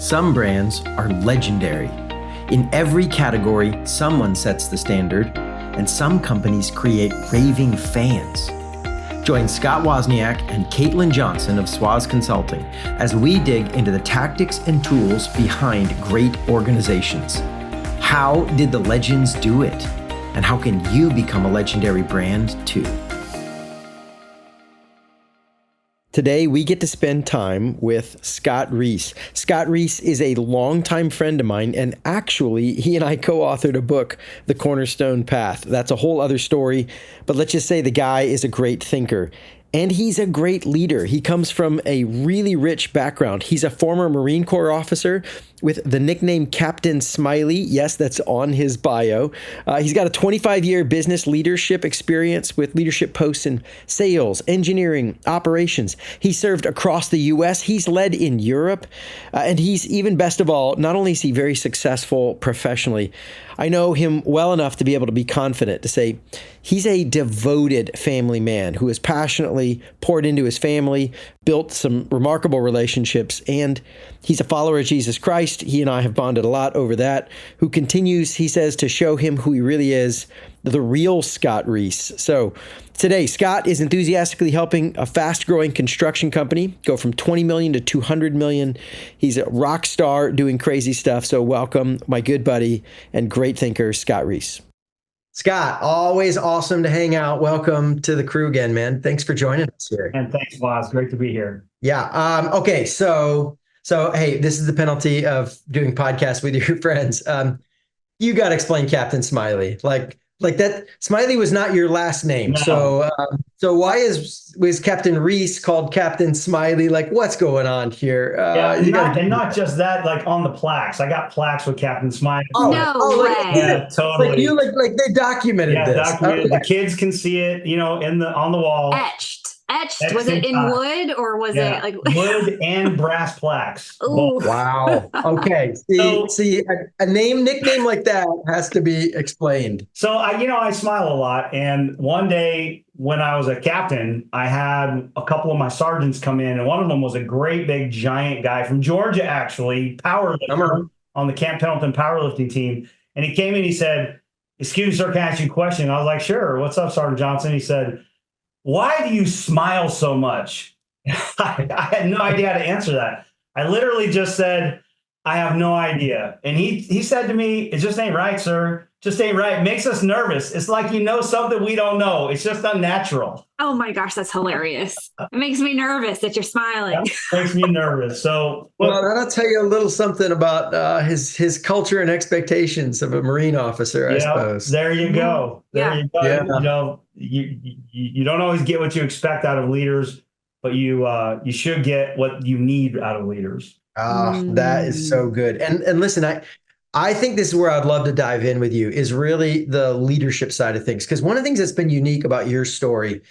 Some brands are legendary. In every category, someone sets the standard, and some companies create raving fans. Join Scott Wozniak and Caitlin Johnson of Swaz Consulting as we dig into the tactics and tools behind great organizations. How did the legends do it? And how can you become a legendary brand too? Today, we get to spend time with Scott Reese. Scott Reese is a longtime friend of mine, and actually, he and I co-authored a book, The Cornerstone Path. That's a whole other story, but let's just say the guy is a great thinker. And he's a great leader. He comes from a really rich background. He's a former Marine Corps officer with the nickname Captain Smiley. Yes, that's on his bio. He's got a 25-year business leadership experience with leadership posts in sales, engineering, operations. He served across the U.S. He's led in Europe. And he's even best of all, not only is he very successful professionally, I know him well enough to be able to be confident to say he's a devoted family man who has passionately poured into his family, built some remarkable relationships, and he's a follower of Jesus Christ. He and I have bonded a lot over that, who continues, he says, to show him who he really is, the real Scott Reese. So today, Scott is enthusiastically helping a fast-growing construction company go from 20 million to 200 million. He's a rock star doing crazy stuff. So welcome, my good buddy and great thinker, Scott Reese. Scott, always awesome to hang out. Welcome to the crew again, man. Thanks for joining us here. And thanks, Woz. Great to be here. Yeah. Okay. So hey, this is the penalty of doing podcasts with your friends. You got to explain Captain Smiley. Like that, Smiley was not your last name. No. So why was Captain Reese called Captain Smiley? Like, what's going on here? Not just that, like on the plaques. I got plaques with Captain Smiley. No way. Yeah, totally. Like they documented this. Documented. Okay. The kids can see it, on the wall. Etched. Was it in wood or was it like wood and brass plaques? Wow. Okay. See, a nickname like that has to be explained. So I smile a lot. And one day when I was a captain, I had a couple of my sergeants come in, and one of them was a great big giant guy from Georgia, actually, powerlifter on the Camp Pendleton powerlifting team. And he came in, he said, "Excuse me, sir, can I ask you a question?" I was like, "Sure. What's up, Sergeant Johnson?" He said, "Why do you smile so much?" I had no idea how to answer that. I literally just said, "I have no idea." And he said to me, "It just ain't right, sir. Just ain't right. It makes us nervous. It's like you know something we don't know. It's just unnatural." Oh my gosh, that's hilarious. It makes me nervous that you're smiling. It makes me nervous. So well, that'll tell you a little something about his culture and expectations of a Marine officer, I suppose. There you go. You go. Yeah. You don't always get what you expect out of leaders, but you should get what you need out of leaders. That is so good. And listen, I think this is where I'd love to dive in with you, is really the leadership side of things. Because one of the things that's been unique about your story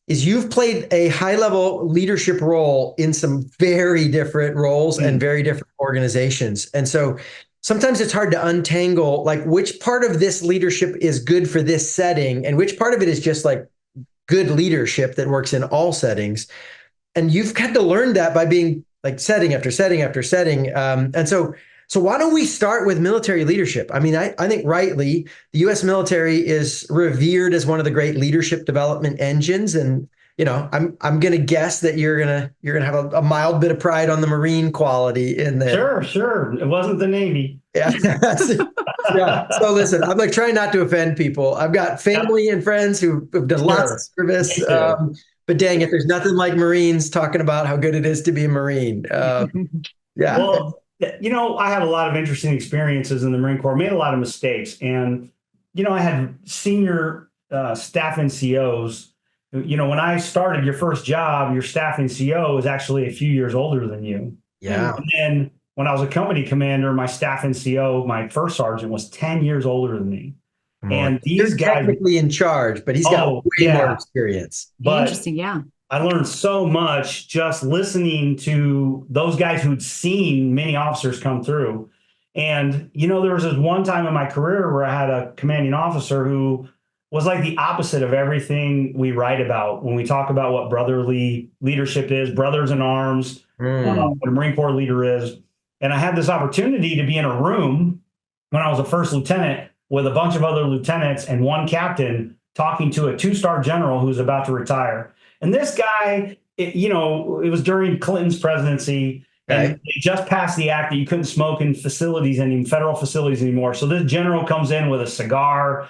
is you've played a high-level leadership role in some very different roles and very different organizations. And so sometimes it's hard to untangle, like, which part of this leadership is good for this setting and which part of it is just like good leadership that works in all settings. And you've had to learn that by being like setting after setting after setting. And so why don't we start with military leadership? I mean, I think rightly, the U.S. military is revered as one of the great leadership development engines. And, I'm going to guess that you're going to have a mild bit of pride on the Marine quality in there. Sure. It wasn't the Navy. Yeah. Yeah. So listen, I'm like trying not to offend people. I've got family and friends who've done lots of service. But dang it, there's nothing like Marines talking about how good it is to be a Marine. Yeah. Well, I had a lot of interesting experiences in the Marine Corps, made a lot of mistakes. And, I had senior staff NCOs. When I started your first job, your staff NCO is actually a few years older than you. Yeah. And then when I was a company commander, my staff NCO, my first sergeant, was 10 years older than me. And these guys technically in charge, but he's got way more experience. Interesting, yeah. I learned so much just listening to those guys who'd seen many officers come through. And, there was this one time in my career where I had a commanding officer who was like the opposite of everything we write about when we talk about what brotherly leadership is, brothers in arms, what a Marine Corps leader is. And I had this opportunity to be in a room when I was a first lieutenant with a bunch of other lieutenants and one captain talking to a 2-star general who's about to retire. And this guy, it was during Clinton's presidency, and they just passed the act that you couldn't smoke in federal facilities anymore. So this general comes in with a cigar,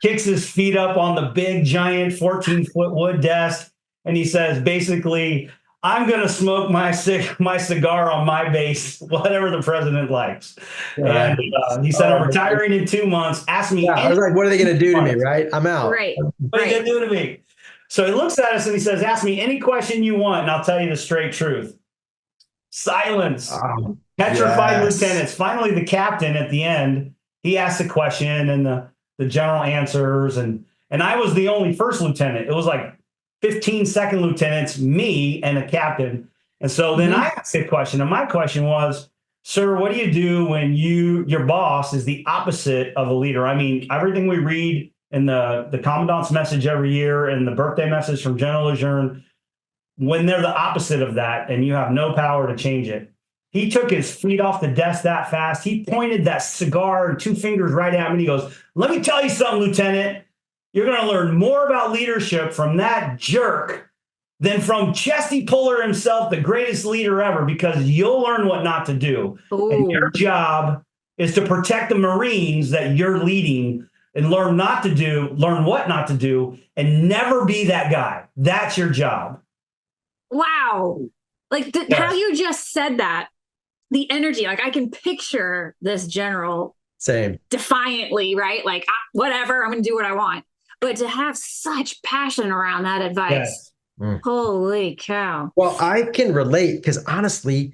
kicks his feet up on the big, giant 14-foot wood desk, and he says, basically, I'm going to smoke my cigar on my base, whatever the president likes. And he said, I'm retiring in 2 months. Ask me. I was like, what are they going to do to me, right? I'm out. Right. What are they going to do to me? So he looks at us and he says, ask me any question you want, and I'll tell you the straight truth. Silence. Petrified lieutenants. Finally, the captain at the end, he asks a question, and the general answers. And I was the only first lieutenant. It was like 15 second lieutenants, me, and a captain. And so then I asked a question, and my question was, sir, what do you do when your boss is the opposite of a leader? I mean, everything we read in the commandant's message every year and the birthday message from General Lejeune, when they're the opposite of that and you have no power to change it. He took his feet off the desk that fast. He pointed that cigar and 2 fingers right at me. And he goes, let me tell you something, Lieutenant. You're going to learn more about leadership from that jerk than from Chesty Puller himself, the greatest leader ever, because you'll learn what not to do. Ooh. And your job is to protect the Marines that you're leading and learn what not to do, and never be that guy. That's your job. Wow. Like how you just said that, the energy, like I can picture this general defiantly, right? Like, whatever, I'm going to do what I want. But to have such passion around that advice, holy cow. Well, I can relate because honestly,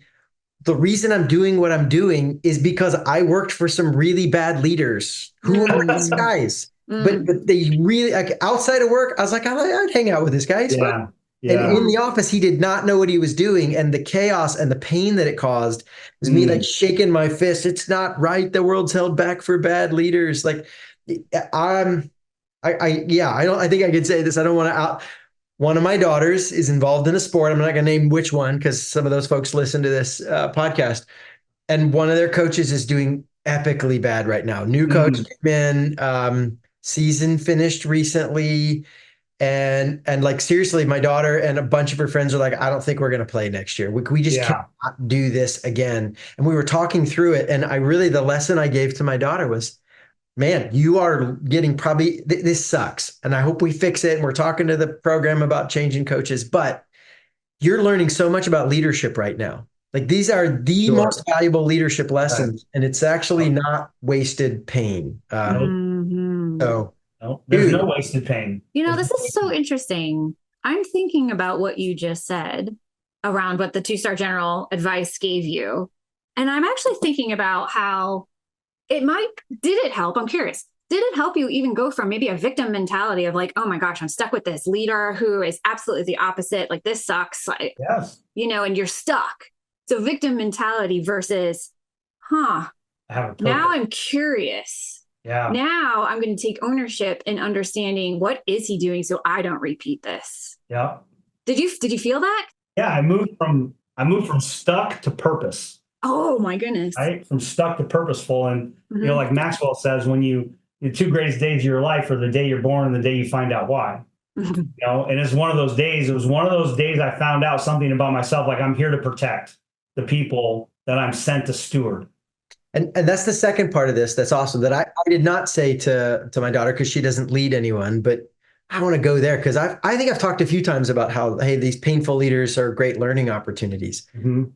the reason I'm doing what I'm doing is because I worked for some really bad leaders who were nice guys. But they really, like, outside of work, I was like, I'd hang out with this guy. And in the office, he did not know what he was doing. And the chaos and the pain that it caused was me like shaking my fist. It's not right. The world's held back for bad leaders. Like, I think I could say this. I don't want to out. One of my daughters is involved in a sport. I'm not going to name which one because some of those folks listen to this podcast. And one of their coaches is doing epically bad right now. New coach came in, season finished recently. And like, seriously, my daughter and a bunch of her friends are like, I don't think we're going to play next year. We just cannot do this again. And we were talking through it. And the lesson I gave to my daughter was, man, you are getting probably, this sucks. And I hope we fix it. And we're talking to the program about changing coaches, but you're learning so much about leadership right now. Like, these are the most valuable leadership lessons, and it's actually not wasted pain. So there's no wasted pain. This is so interesting. I'm thinking about what you just said around what the 2-star general advice gave you. And I'm actually thinking about how did it help? I'm curious. Did it help you even go from maybe a victim mentality of like, oh my gosh, I'm stuck with this leader who is absolutely the opposite. Like, this sucks. Like, and you're stuck. So victim mentality versus, now I'm curious. Yeah. Now I'm going to take ownership in understanding what is he doing so I don't repeat this. Yeah. Did you feel that? Yeah, I moved from stuck to purpose. Oh my goodness. Right? From stuck to purposeful. And like Maxwell says, the 2 greatest days of your life are the day you're born and the day you find out why. And it's one of those days. It was one of those days I found out something about myself, like I'm here to protect the people that I'm sent to steward. And that's the second part of this. That's awesome. That I did not say to my daughter, because she doesn't lead anyone, but I want to go there because I think I've talked a few times about how, hey, these painful leaders are great learning opportunities.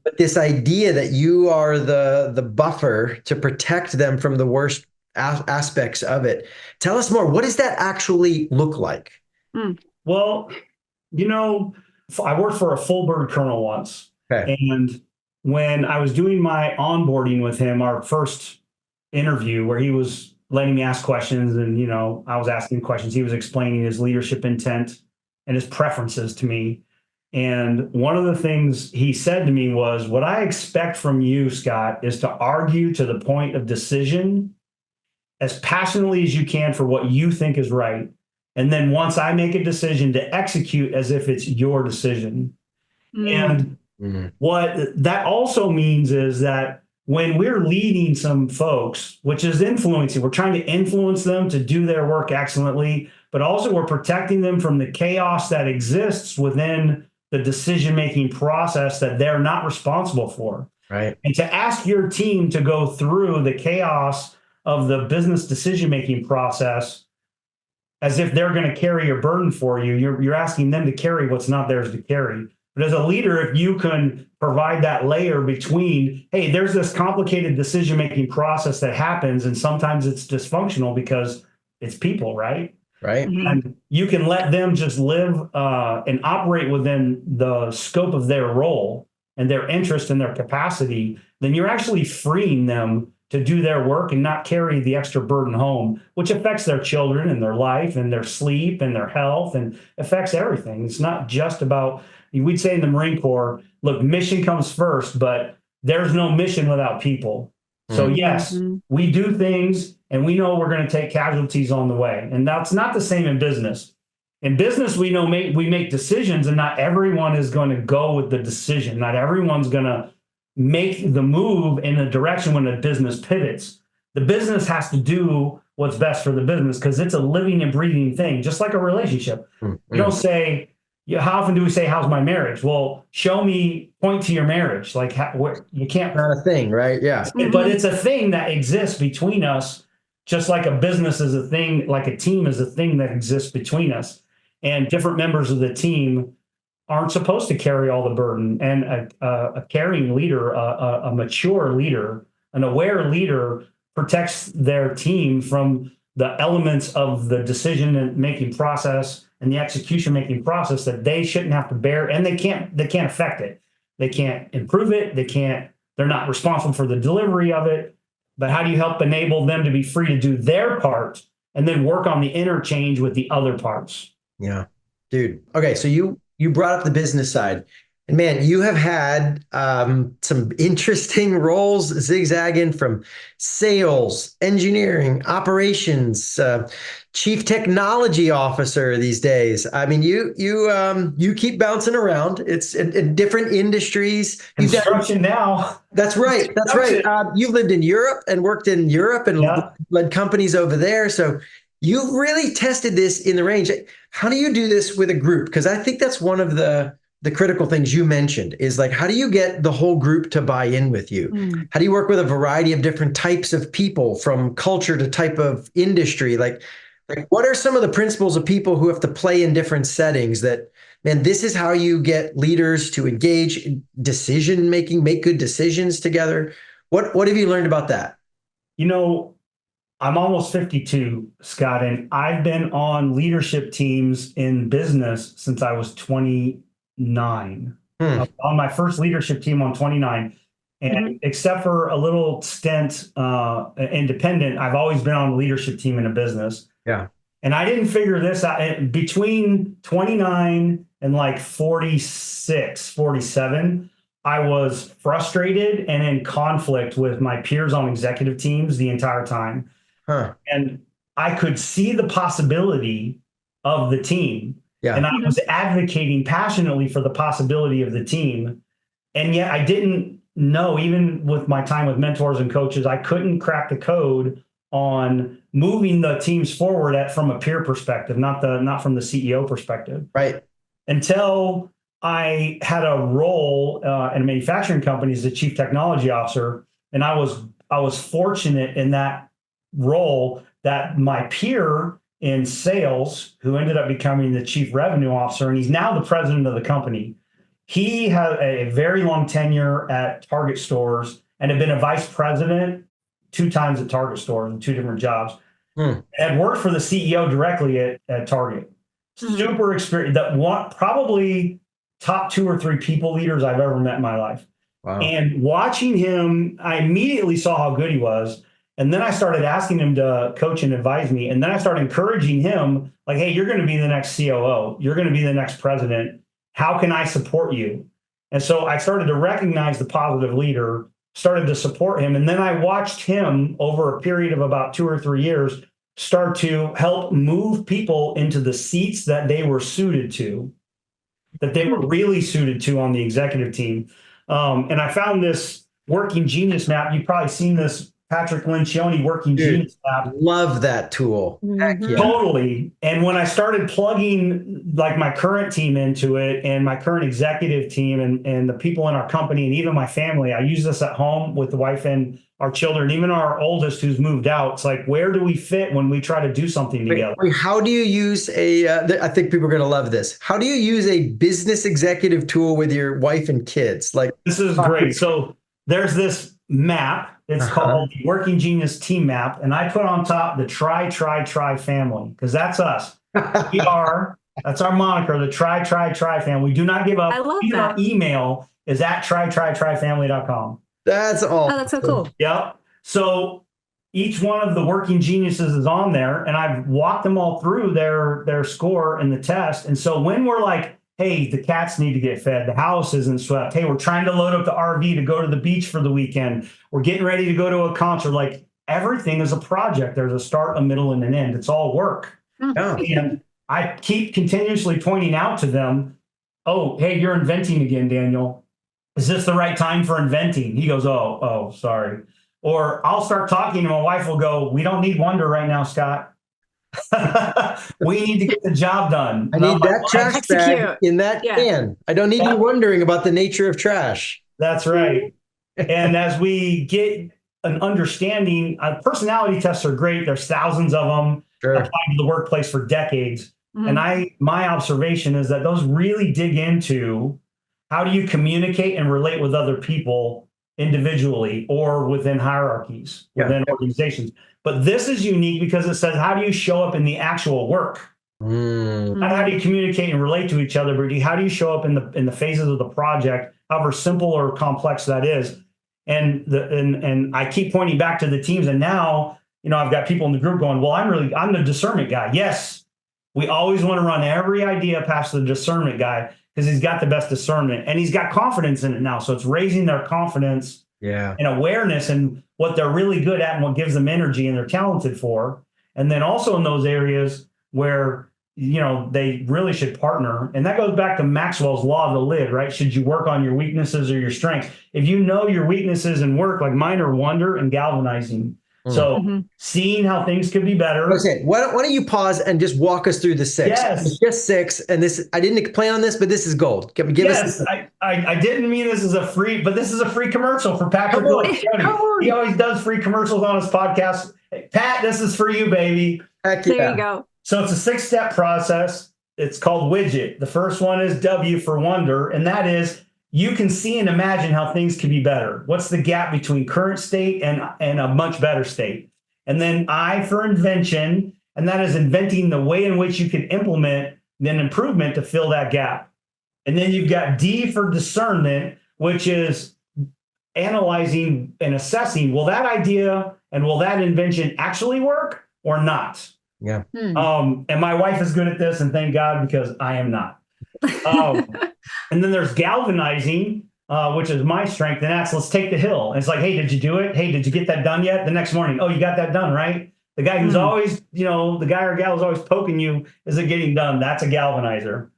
But this idea that you are the buffer to protect them from the worst aspects of it. Tell us more. What does that actually look like? Well, I worked for a full bird colonel once. Okay. And when I was doing my onboarding with him, our first interview where he was letting me ask questions and, I was asking questions, he was explaining his leadership intent and his preferences to me. And one of the things he said to me was, what I expect from you, Scott, is to argue to the point of decision as passionately as you can for what you think is right. And then once I make a decision, to execute as if it's your decision. And What that also means is that when we're leading some folks, which is influencing, we're trying to influence them to do their work excellently, but also we're protecting them from the chaos that exists within the decision-making process that they're not responsible for. Right. And to ask your team to go through the chaos of the business decision-making process as if they're going to carry your burden for you, you're asking them to carry what's not theirs to carry. But as a leader, if you can provide that layer between, hey, there's this complicated decision-making process that happens, and sometimes it's dysfunctional because it's people, right? Right. And you can let them just live and operate within the scope of their role and their interest and their capacity, then you're actually freeing them to do their work and not carry the extra burden home, which affects their children and their life and their sleep and their health and affects everything. It's not just about, we'd say in the Marine Corps, look, mission comes first, but there's no mission without people. So yes, we do things and we know we're going to take casualties on the way. And that's not the same in business. In business, we know we make decisions and not everyone is going to go with the decision. Not everyone's going to make the move in a direction when the business pivots. The business has to do what's best for the business because it's a living and breathing thing, just like a relationship. You don't say, how often do we say, how's my marriage? Well, show me, point to your marriage. Like you can't. Not a thing, right? Yeah. But it's a thing that exists between us, just like a business is a thing, like a team is a thing that exists between us. And different members of the team aren't supposed to carry all the burden. And a caring leader, a mature leader, an aware leader protects their team from the elements of the decision-making process and the execution-making process that they shouldn't have to bear, and they can't affect it. They can't improve it. They're not responsible for the delivery of it. But how do you help enable them to be free to do their part and then work on the interchange with the other parts? Yeah, dude. Okay, so you brought up the business side, and man, you have had some interesting roles zigzagging from sales, engineering, operations, chief technology officer these days. I mean, you keep bouncing around. It's in different industries. Construction now. That's right. That's right. You've lived in Europe and worked in Europe and led companies over there. So you've really tested this in the range. How do you do this with a group? Because I think that's one of the critical things you mentioned is like, how do you get the whole group to buy in with you? How do you work with a variety of different types of people from culture to type of industry? Like what are some of the principles of people who have to play in different settings that, man, this is how you get leaders to engage in decision making, make good decisions together? What have you learned about that? You know, I'm almost 52, Scott, and I've been on leadership teams in business since I was 29. I was on my first leadership team on 29. And except for a little stint independent, I've always been on a leadership team in a business. Yeah. And I didn't figure this out between 29 and like 46, 47. I was frustrated and in conflict with my peers on executive teams the entire time. And I could see the possibility of the team. Yeah. And I was advocating passionately for the possibility of the team. And yet I didn't know, even with my time with mentors and coaches, I couldn't crack the code on moving the teams forward from a peer perspective, not from the CEO perspective. Right. Until I had a role in a manufacturing company as the chief technology officer. And I was fortunate in that role that my peer in sales, who ended up becoming the chief revenue officer, and he's now the president of the company. He had a very long tenure at Target stores and had been a vice president 2 times at Target stores in 2 different jobs. Had worked for the CEO directly at Target. Super experienced. Probably top 2 or 3 people leaders I've ever met in my life. Wow. And watching him, I immediately saw how good he was. And then I started asking him to coach and advise me. And then I started encouraging him, like, hey, you're going to be the next COO. You're going to be the next president. How can I support you? And so I started to recognize the positive leader, started to support him. And then I watched him over a period of about 2 or 3 years start to help move people into the seats that they were suited to. that they were really suited to on the executive team. And I found this working genius map. You've probably seen this Patrick Lencioni working genius map. Love that tool. Heck yeah. Totally. And when I started plugging like my current team into it and my current executive team and the people in our company and even my family, I use this at home with the wife and our children, even our oldest who's moved out. It's like, where do we fit when we try to do something together? How do you use I think people are going to love this. How do you use a business executive tool with your wife and kids? Like, this is great. So there's this map. It's called the Working Genius Team Map. And I put on top the try family, because that's us. That's our moniker, the try family. We do not give up. I love even that. Our email is at tryfamily.com. That's all. Oh, that's so cool. Yep. So each one of the working geniuses is on there, and I've walked them all through their score in the test. And so when we're like, hey, the cats need to get fed, the house isn't swept, hey, we're trying to load up the RV to go to the beach for the weekend, we're getting ready to go to a concert, like everything is a project. There's a start, a middle, and an end. It's all work. And I keep continuously pointing out to them, oh, hey, you're inventing again, Daniel. Is this the right time for inventing? He goes, oh, sorry. Or I'll start talking and my wife will go, we don't need wonder right now, Scott. We need to get the job done. I need that trash bag in that can. I don't need you wondering about the nature of trash. That's right. And as we get an understanding, personality tests are great. There's thousands of them applied to the workplace for decades. And my observation is that those really dig into how do you communicate and relate with other people individually or within hierarchies, within organizations. But this is unique because it says, how do you show up in the actual work? Not how do you communicate and relate to each other, but how do you show up in the phases of the project, however simple or complex that is? And I keep pointing back to the teams. And now, I've got people in the group going, well, I'm the discernment guy. Yes, we always want to run every idea past the discernment guy because he's got the best discernment and he's got confidence in it now. So it's raising their confidence and awareness and what they're really good at and what gives them energy and they're talented for. And then also in those areas where, they really should partner. And that goes back to Maxwell's law of the lid, right? Should you work on your weaknesses or your strengths? If you know your weaknesses in work, like mine are wonder and galvanizing. So seeing how things could be better. Okay, why don't you pause and just walk us through the 6? Yes. It's just 6, and this I didn't plan on this, but this is gold. Give us. I didn't mean this is a free, but this is a free commercial for Patrick. He always does free commercials on his podcast. Hey, Pat, this is for you, baby. Heck yeah. There you go. So it's a 6-step process. It's called widget. The first one is W for wonder, and that is you can see and imagine how things could be better. What's the gap between current state and a much better state? And then I for invention, and that is inventing the way in which you can implement an improvement to fill that gap. And then you've got D for discernment, which is analyzing and assessing, will that idea and will that invention actually work or not? Yeah. And my wife is good at this, and thank God, because I am not. And then there's galvanizing, which is my strength, and that's let's take the hill. And it's like, hey, did you do it? Hey, did you get that done yet? The next morning, oh, you got that done, right? The guy who's always, the guy or gal who's always poking you, is it getting done? That's a galvanizer.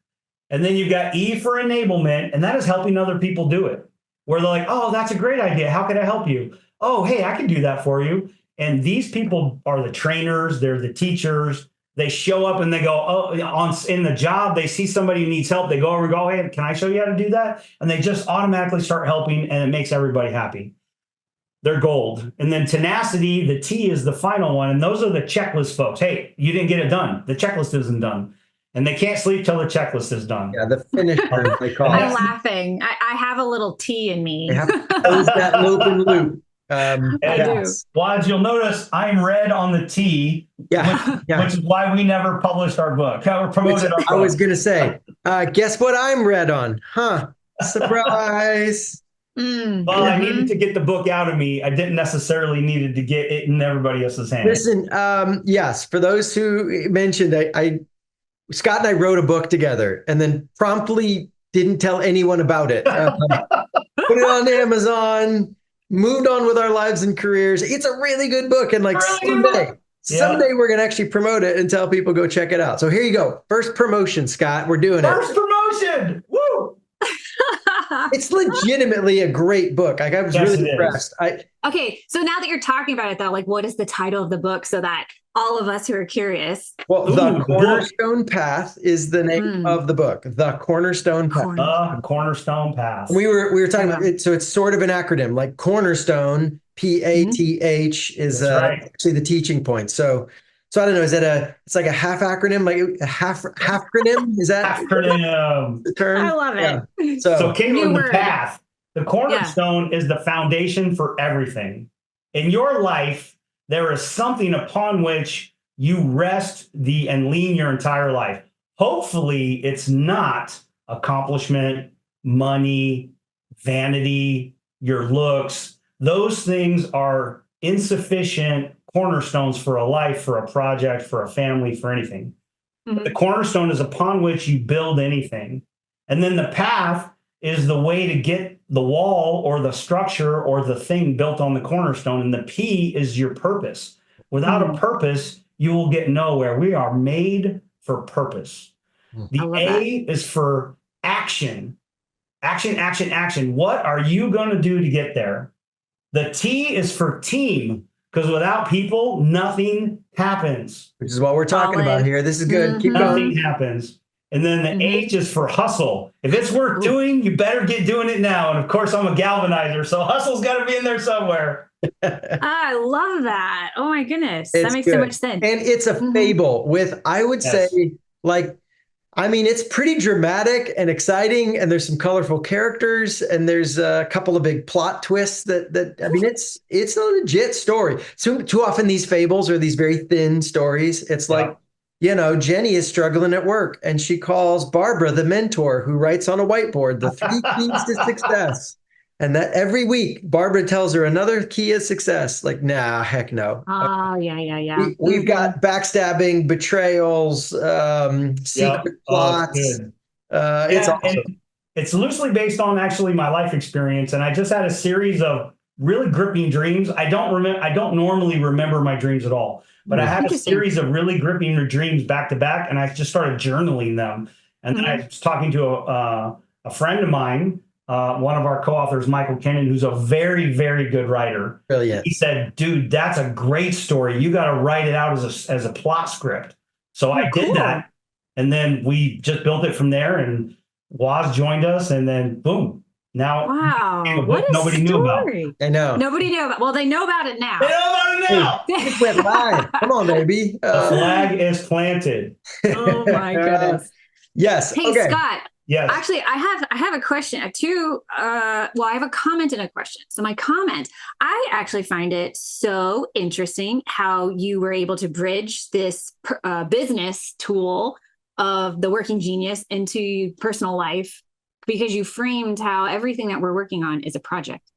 And then you've got E for enablement, and that is helping other people do it. Where they're like, oh, that's a great idea. How can I help you? Oh, hey, I can do that for you. And these people are the trainers, they're the teachers. They show up and they go, in the job, they see somebody who needs help. They go over and go, hey, can I show you how to do that? And they just automatically start helping, and it makes everybody happy. They're gold. And then tenacity, the T is the final one. And those are the checklist folks. Hey, you didn't get it done. The checklist isn't done. And they can't sleep till the checklist is done. Yeah, the finisher, they call it. I'm laughing. I have a little T in me. They have to close that loop and loop. I do. Well, as you'll notice, I'm red on the T, which is why we never published our book. We're promoted our book. I was going to say, guess what I'm red on? Huh? Surprise. Well, I needed to get the book out of me. I didn't necessarily needed to get it in everybody else's hands. Listen, yes, for those who mentioned, Scott and I wrote a book together and then promptly didn't tell anyone about it. Put it on Amazon. Moved on with our lives and careers. It's a really good book. And like someday, Someday we're going to actually promote it and tell people go check it out. So here you go. First promotion, Scott. We're doing First promotion. Woo! It's legitimately a great book. Like, I was really impressed. Okay, so now that you're talking about it, though, like, what is the title of the book so that all of us who are curious? Well, The Cornerstone Path is the name of the book. The Cornerstone Path. The Cornerstone Path. We were talking about it, so it's sort of an acronym. Like Cornerstone, PATH is actually the teaching point. So I don't know. Is that it's like a half acronym, like a half acronym? Is that acronym the term? I love it. Yeah. So Caitlin, the path, the cornerstone is the foundation for everything. In your life, there is something upon which you rest and lean your entire life. Hopefully, it's not accomplishment, money, vanity, your looks. Those things are insufficient cornerstones for a life, for a project, for a family, for anything. Mm-hmm. The cornerstone is upon which you build anything. And then the path is the way to get the wall or the structure or the thing built on the cornerstone. And the P is your purpose. Without a purpose, you will get nowhere. We are made for purpose. The A is for action. Action, action, action. What are you going to do to get there? The T is for team. Because without people, nothing happens. Which is what we're talking about here. This is good. Keep going. Nothing happens. And then the H is for hustle. If it's worth doing, you better get doing it now. And of course, I'm a galvanizer, so hustle's got to be in there somewhere. I love that. Oh my goodness. That makes so much sense. And it's a fable with, I would say, like, I mean, it's pretty dramatic and exciting, and there's some colorful characters, and there's a couple of big plot twists that I mean, it's a legit story. So too often these fables are these very thin stories. It's like, you know, Jenny is struggling at work, and she calls Barbara, the mentor, who writes on a whiteboard the 3 keys to success. And that every week, Barbara tells her another key of success. Like, nah, heck no. Oh, yeah. We've got backstabbing, betrayals, secret plots. It's awesome. And it's loosely based on actually my life experience. And I just had a series of really gripping dreams. I don't normally remember my dreams at all, but I had a series of really gripping dreams back to back, and I just started journaling them. And then I was talking to a friend of mine, one of our co-authors, Michael Kennan, who's a very, very good writer. Brilliant. He said, dude, that's a great story. You got to write it out as a plot script. So I did that. And then we just built it from there, and Waz joined us, and then boom. Now, what a nobody knew about. I know. Nobody knew about. Well, they know about it now. They know about it now. It went live. Come on, baby. The flag is planted. Oh my goodness. Yes. Hey, Scott. Yes. Actually, I have a question. I have a comment and a question. So my comment, I actually find it so interesting how you were able to bridge this business tool of the working genius into personal life, because you framed how everything that we're working on is a project,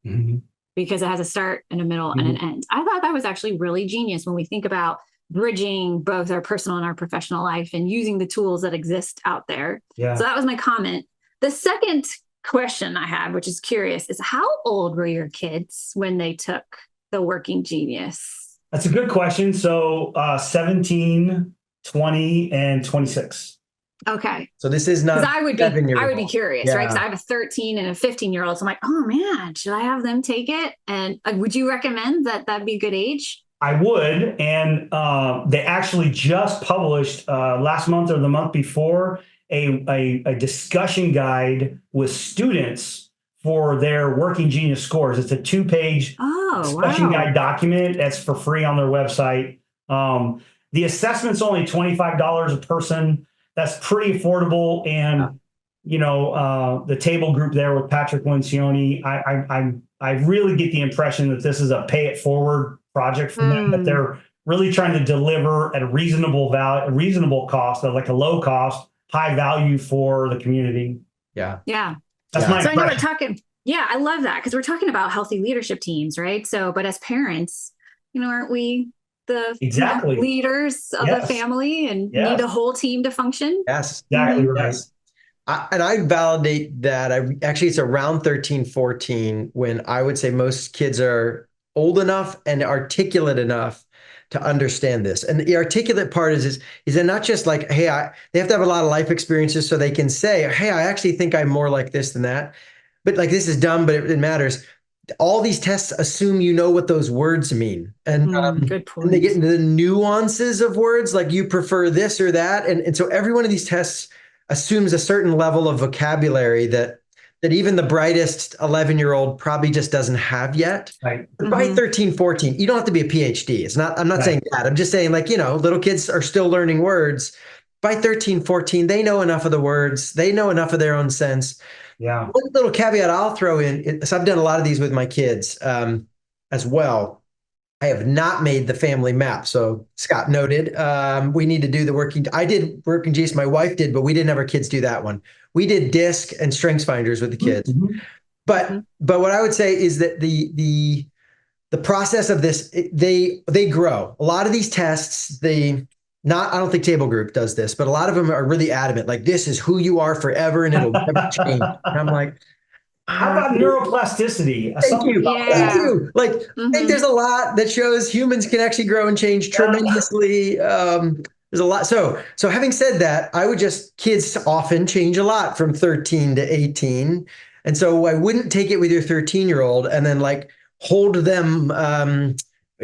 because it has a start and a middle and an end. I thought that was actually really genius when we think about bridging both our personal and our professional life and using the tools that exist out there. Yeah. So that was my comment. The second question I have, which is curious, is how old were your kids when they took the working genius? That's a good question. So 17, 20, and 26. Okay. So this is not. I would be curious, right? Because I have a 13 and a 15-year-old. So I'm like, oh man, should I have them take it? And would you recommend that'd be a good age? I would. And they actually just published last month or the month before a discussion guide with students for their working genius scores. It's a 2-page discussion guide document that's for free on their website. The assessment's only $25 a person. That's pretty affordable. And, the table group there with Patrick Lencioni, I really get the impression that this is a pay it forward project for them, that they're really trying to deliver at a reasonable cost, like a low cost, high value for the community. Yeah. That's my impression. I know we're talking. Yeah, I love that, because we're talking about healthy leadership teams, right? So, but as parents, aren't we the leaders of the family and need a whole team to function? Yes, exactly right. And I validate that. Actually, it's around 13, 14 when I would say most kids are old enough and articulate enough to understand this. And the articulate part is that not just like, hey, they have to have a lot of life experiences so they can say, hey, I actually think I'm more like this than that. But like, this is dumb, but it matters. All these tests assume you know what those words mean. Good And they point. get into the nuances of words, like you prefer this or that. And so every one of these tests assumes a certain level of vocabulary that even the brightest 11-year-old probably just doesn't have yet. Right. But by 13, 14, you don't have to be a PhD. I'm not saying that. I'm just saying, like, little kids are still learning words. By 13, 14, they know enough of the words. They know enough of their own sense. Yeah. One little caveat I'll throw in, so I've done a lot of these with my kids as well. I have not made the family map. So Scott noted, we need to do the working. I did working G's, my wife did, but we didn't have our kids do that one. We did DISC and strengths finders with the kids. Mm-hmm. But what I would say is that the process of this, they grow. A lot of these tests, I don't think Table Group does this, but a lot of them are really adamant, like this is who you are forever and it'll never change. And I'm like, how about neuroplasticity? Thank you. Yeah. Thank you. Like, I think there's a lot that shows humans can actually grow and change tremendously. There's a lot. So having said that, kids often change a lot from 13 to 18. And so I wouldn't take it with your 13-year-old and then like hold them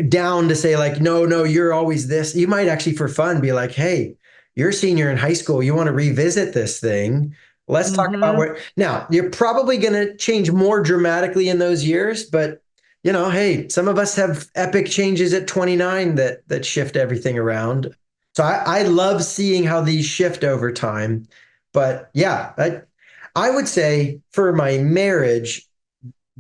down to say like, no, you're always this. You might actually for fun be like, hey, you're a senior in high school. You want to revisit this thing. Let's talk about now you're probably going to change more dramatically in those years, but hey, some of us have epic changes at 29 that shift everything around. So I love seeing how these shift over time. But yeah, I would say for my marriage,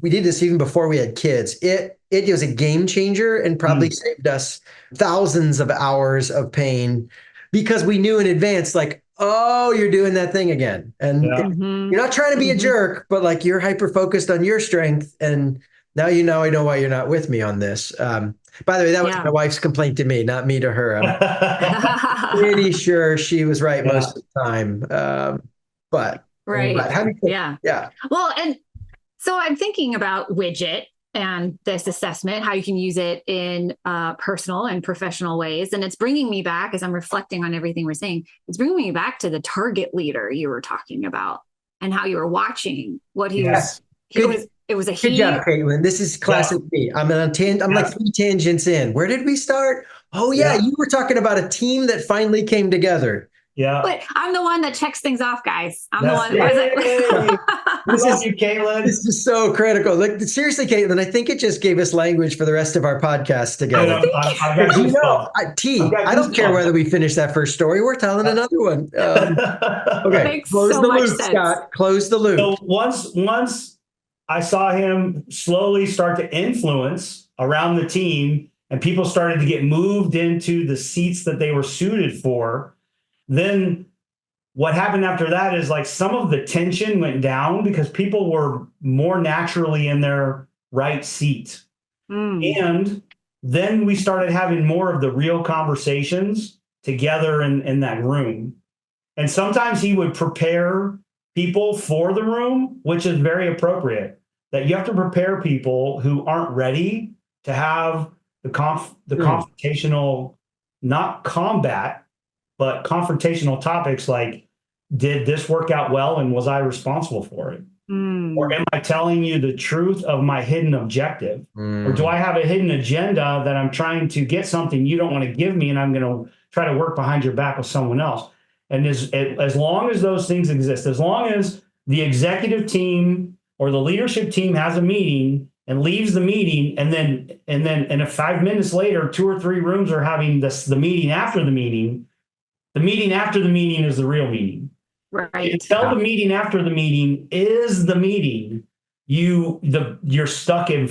we did this even before we had kids. It was a game changer and probably saved us thousands of hours of pain because we knew in advance, like, oh, you're doing that thing again. And you're not trying to be a jerk, but like you're hyper focused on your strength. And now I know why you're not with me on this. By the way, that was my wife's complaint to me, not me to her. I'm pretty sure she was right most of the time. But yeah. Well, and so I'm thinking about widget and this assessment, how you can use it in personal and professional ways. And it's bringing me back, as I'm reflecting on everything we're saying, it's bringing me back to the target leader you were talking about and how you were watching what he was. It was a Good job, Caitlin. This is classic me. I'm like 3 tangents in. Where did we start? Oh, yeah. You were talking about a team that finally came together. Yeah. But I'm the one that checks things off, guys. I'm the one. This is you, Caitlin. This is so critical. Like, seriously, Caitlin, I think it just gave us language for the rest of our podcast together. I don't care whether we finish that first story. We're telling another one. Okay. Close the loop, Scott. Close the loop. So once I saw him slowly start to influence around the team and people started to get moved into the seats that they were suited for, then what happened after that is like some of the tension went down because people were more naturally in their right seat. And then we started having more of the real conversations together in that room. And sometimes he would prepare people for the room, which is very appropriate, that you have to prepare people who aren't ready to have the confrontational, not combat, but confrontational topics like, did this work out well and was I responsible for it? Or am I telling you the truth of my hidden objective? Or do I have a hidden agenda that I'm trying to get something you don't want to give me and I'm going to try to work behind your back with someone else? And as long as those things exist, as long as the executive team or the leadership team has a meeting and leaves the meeting, and then 5 minutes later, 2 or 3 rooms are having the meeting after the meeting. The meeting after the meeting is the real meeting. Right. Until the meeting after the meeting is the meeting, you're stuck in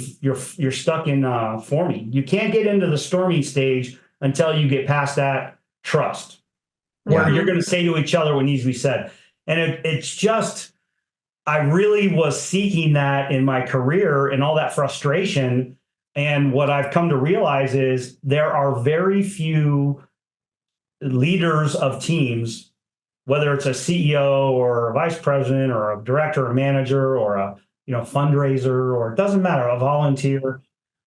forming. You can't get into the storming stage until you get past that trust, where you're going to say to each other what needs to be said. And it's just, I really was seeking that in my career and all that frustration. And what I've come to realize is there are very few leaders of teams, whether it's a CEO or a vice president or a director or manager or a fundraiser, or it doesn't matter, a volunteer.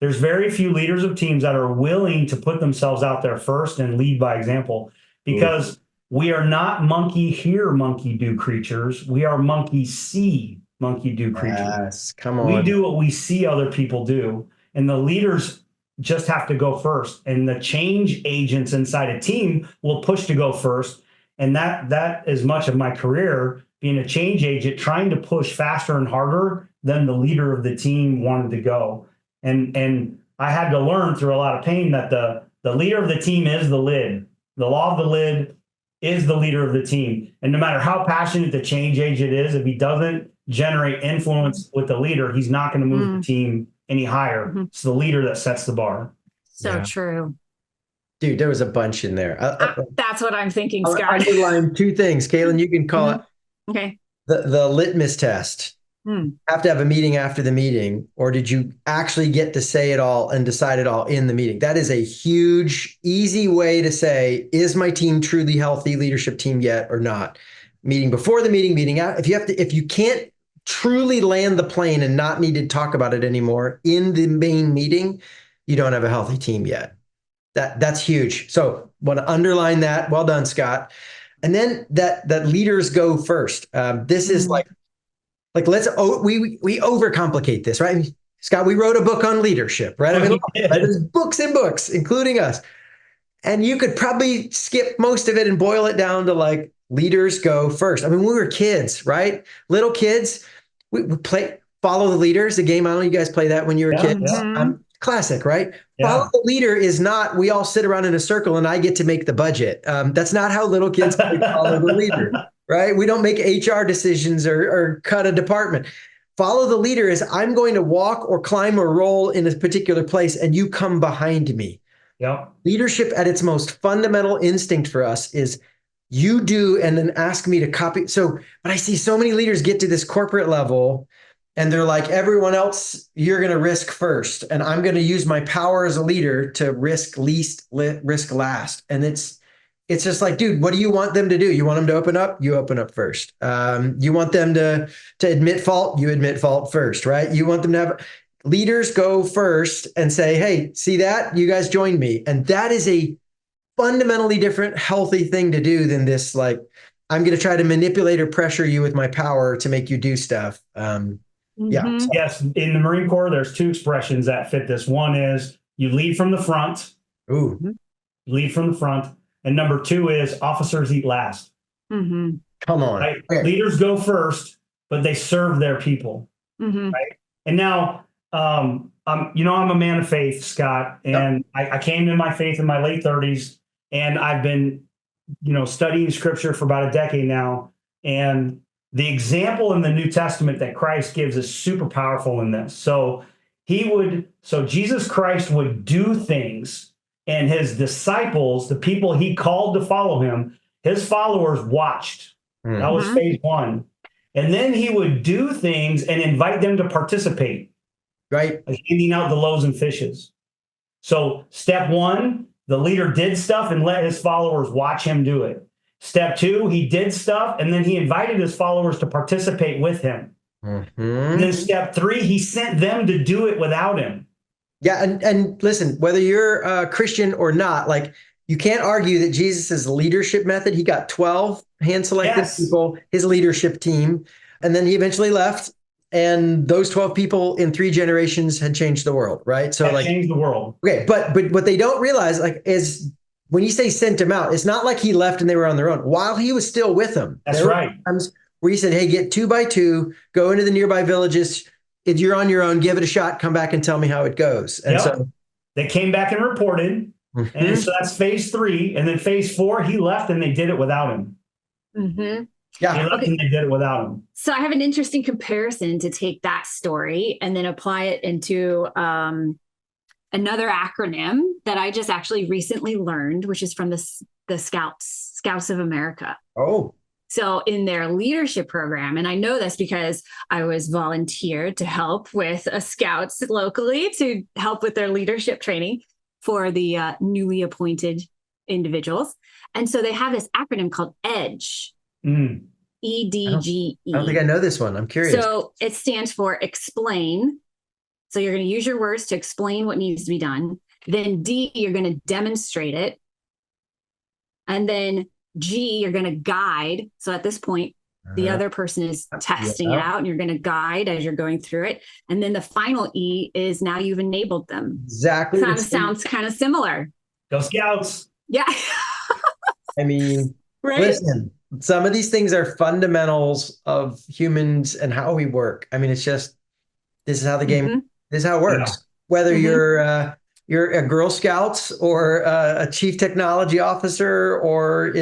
There's very few leaders of teams that are willing to put themselves out there first and lead by example, because we are not monkey hear, monkey do creatures. We are monkey see, monkey do creatures. Yes, come on. We do what we see other people do, and the leaders just have to go first. And the change agents inside a team will push to go first. And that is much of my career, being a change agent, trying to push faster and harder than the leader of the team wanted to go. And I had to learn through a lot of pain that the leader of the team is the lid. The law of the lid is the leader of the team. And no matter how passionate the change agent is, if he doesn't generate influence with the leader, he's not going to move the team any higher. It's the leader that sets the bar. So true. Dude, there was a bunch in there. That's what I'm thinking, Scott. I underlined two things. Caitlin, you can call it okay. The litmus test. Have to have a meeting after the meeting, or did you actually get to say it all and decide it all in the meeting? That is a huge, easy way to say, is my team truly healthy leadership team yet or not? Meeting before the meeting, meeting out. If you can't truly land the plane and not need to talk about it anymore in the main meeting, you don't have a healthy team yet. That's huge. So want to underline that. Well done, Scott. And then that leaders go first. This is like we overcomplicate this, right? I mean, Scott, we wrote a book on leadership, right? I mean, there's books and books, including us. And you could probably skip most of it and boil it down to like leaders go first. I mean, we were kids, right? Little kids, we play follow the leaders, the game. I don't know, you guys play that when you were kids. Classic, right? Yeah. Follow the leader is not, we all sit around in a circle and I get to make the budget. That's not how little kids play follow the leader, right? We don't make HR decisions or cut a department. Follow the leader is, I'm going to walk or climb or roll in a particular place and you come behind me. Yep. Leadership at its most fundamental instinct for us is you do and then ask me to copy. So, but I see so many leaders get to this corporate level and they're like, everyone else, you're going to risk first. And I'm going to use my power as a leader to risk least, risk last. And it's just like, dude, what do you want them to do? You want them to open up? You open up first. You want them to admit fault? You admit fault first, right? You want them to have leaders go first and say, hey, see that? You guys joined me. And that is a fundamentally different, healthy thing to do than this, like, I'm going to try to manipulate or pressure you with my power to make you do stuff. Yeah. Yes. In the Marine Corps, there's two expressions that fit this. One is you lead from the front. Ooh. Lead from the front. And number two is officers eat last. Come on. Right? Okay. Leaders go first, but they serve their people. Right. And now, I'm a man of faith, Scott, and I came to my faith in my late 30s, and I've been, studying scripture for about a decade now. And the example in the New Testament that Christ gives is super powerful in this. So Jesus Christ would do things, and his disciples, the people he called to follow him, his followers watched. That was phase one. And then he would do things and invite them to participate. Right. Like handing out the loaves and fishes. So step one, the leader did stuff and let his followers watch him do it. Step two, he did stuff and then he invited his followers to participate with him. And then step three, he sent them to do it without him. Yeah. And listen, whether you're a Christian or not, like, you can't argue that Jesus' leadership method, he got 12 hand-selected people, his leadership team, and then he eventually left. And those 12 people in 3 generations had changed the world, right? So changed the world. Okay, but what they don't realize, is when you say sent him out, it's not like he left and they were on their own. While he was still with them. That's right. Times where he said, hey, get 2 by 2, go into the nearby villages. If you're on your own, give it a shot, come back and tell me how it goes. And so they came back and reported. And so that's phase 3. And then phase 4, he left and they did it without him. Yeah. He left and they did it without him. So I have an interesting comparison to take that story and then apply it into another acronym that I just actually recently learned, which is from the Scouts of America. Oh. So in their leadership program, and I know this because I was volunteered to help with Scouts locally to help with their leadership training for the newly appointed individuals. And so they have this acronym called EDGE. EDGE. I don't think I know this one. I'm curious. So it stands for explain, So you're going to use your words to explain what needs to be done. Then D, you're going to demonstrate it. And then G, you're going to guide. So at this point, the other person is testing it out, and you're going to guide as you're going through it. And then the final E is now you've enabled them. Exactly. Kind of sounds kind of similar. Go Scouts. Yeah. I mean, right? Listen, some of these things are fundamentals of humans and how we work. I mean, it's just, this is how the game, this is how it works. Yeah. Whether you're a Girl Scouts or a chief technology officer or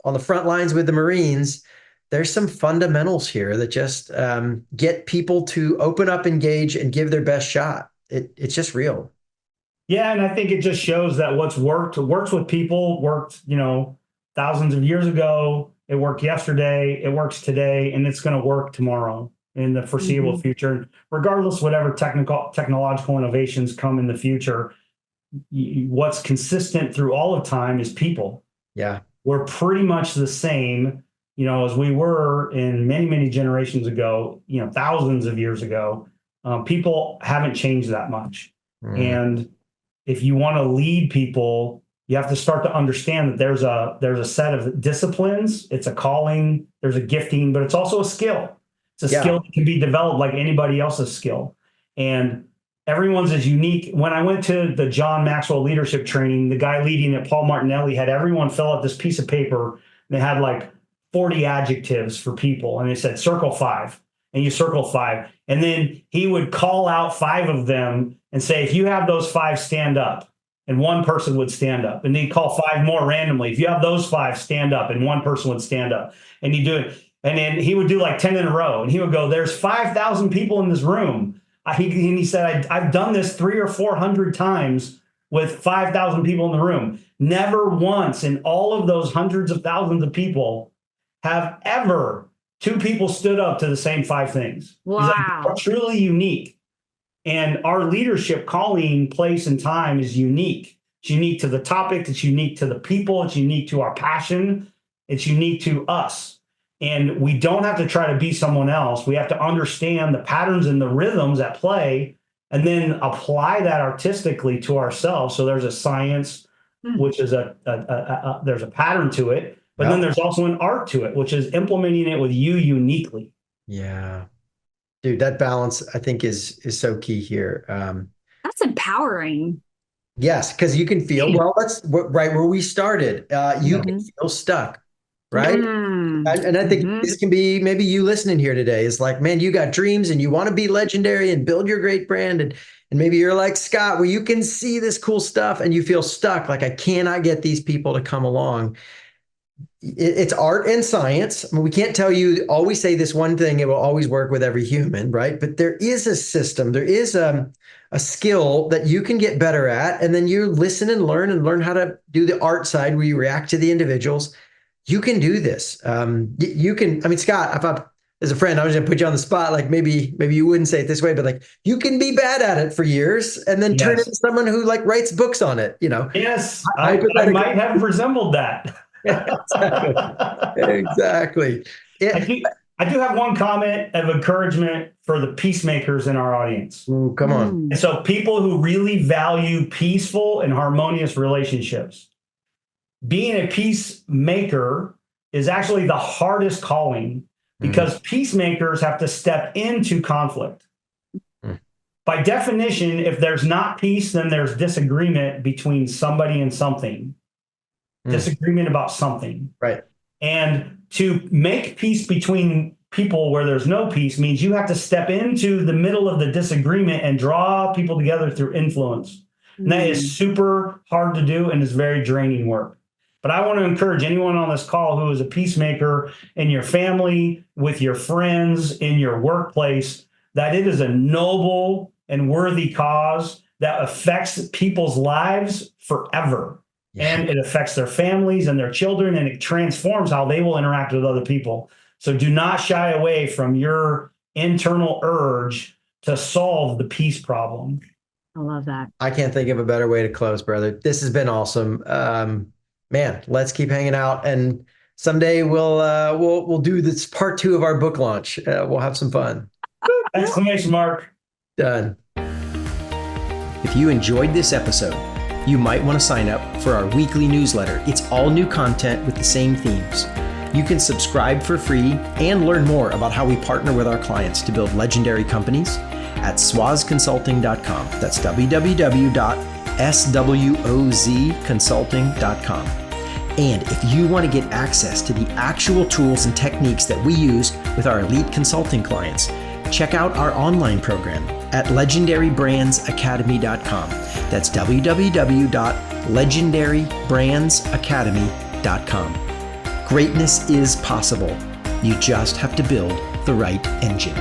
on the front lines with the Marines, there's some fundamentals here that just get people to open up, engage, and give their best shot. It's just real. Yeah, and I think it just shows that what's works with people, worked, thousands of years ago. It worked yesterday. It works today, and it's going to work tomorrow in the foreseeable future. Regardless, whatever technological innovations come in the future, what's consistent through all of time is people. Yeah, we're pretty much the same, as we were in many, many generations ago. Thousands of years ago. People haven't changed that much, and if you want to lead people, you have to start to understand that there's a set of disciplines. It's a calling. There's a gifting, but it's also a skill. It's a skill that can be developed like anybody else's skill. And everyone's is unique. When I went to the John Maxwell leadership training, the guy leading it, Paul Martinelli, had everyone fill out this piece of paper. And they had like 40 adjectives for people. And they said, circle 5. And you circle 5. And then he would call out 5 of them and say, if you have those 5, stand up. And one person would stand up. And he'd call 5 more randomly. If you have those 5, stand up. And one person would stand up. And he'd do it. And then he would do like 10 in a row. And he would go, there's 5,000 people in this room. He said, I've done this 300 or 400 times with 5,000 people in the room. Never once in all of those hundreds of thousands of people have ever 2 people stood up to the same 5 things. Wow. Like, truly unique. And our leadership calling, place, and time is unique. It's unique to the topic. It's unique to the people. It's unique to our passion. It's unique to us. And we don't have to try to be someone else. We have to understand the patterns and the rhythms at play and then apply that artistically to ourselves. So there's a science, which is there's a pattern to it. But then there's also an art to it, which is implementing it with you uniquely. Yeah. Dude, that balance, I think, is so key here. That's empowering. Yes, because you can feel, that's right where we started. You can feel stuck, right? And I think this can be maybe you listening here today is like, man, you got dreams and you want to be legendary and build your great brand. And maybe you're like Scott, where you can see this cool stuff and you feel stuck, like I cannot get these people to come along. It's art and science. I mean, we can't tell you, always say this one thing, it will always work with every human, right? But there is a system, there is a skill that you can get better at. And then you listen and learn how to do the art side where you react to the individuals. You can do this. You can, I mean, Scott, as a friend, I was going to put you on the spot. Like maybe you wouldn't say it this way, but like you can be bad at it for years and then turn into someone who like writes books on it, Yes, I might have resembled that. Exactly. I do have one comment of encouragement for the peacemakers in our audience. Ooh, come on. And so people who really value peaceful and harmonious relationships. Being a peacemaker is actually the hardest calling because peacemakers have to step into conflict. By definition, if there's not peace, then there's disagreement between somebody and something. Disagreement about something. Right. And to make peace between people where there's no peace means you have to step into the middle of the disagreement and draw people together through influence. And that is super hard to do and is very draining work. But I want to encourage anyone on this call who is a peacemaker in your family, with your friends, in your workplace, that it is a noble and worthy cause that affects people's lives forever. And it affects their families and their children, and it transforms how they will interact with other people. So do not shy away from your internal urge to solve the peace problem. I love that. I can't think of a better way to close, brother. This has been awesome. Man, let's keep hanging out. And someday we'll do this part 2 of our book launch. We'll have some fun. Exclamation mark. Done. if you enjoyed this episode, you might want to sign up for our weekly newsletter. It's all new content with the same themes. You can subscribe for free and learn more about how we partner with our clients to build legendary companies at swazconsulting.com. That's www.swozconsulting.com. And if you want to get access to the actual tools and techniques that we use with our elite consulting clients, check out our online program at legendarybrandsacademy.com. That's www.legendarybrandsacademy.com. Greatness is possible. You just have to build the right engine.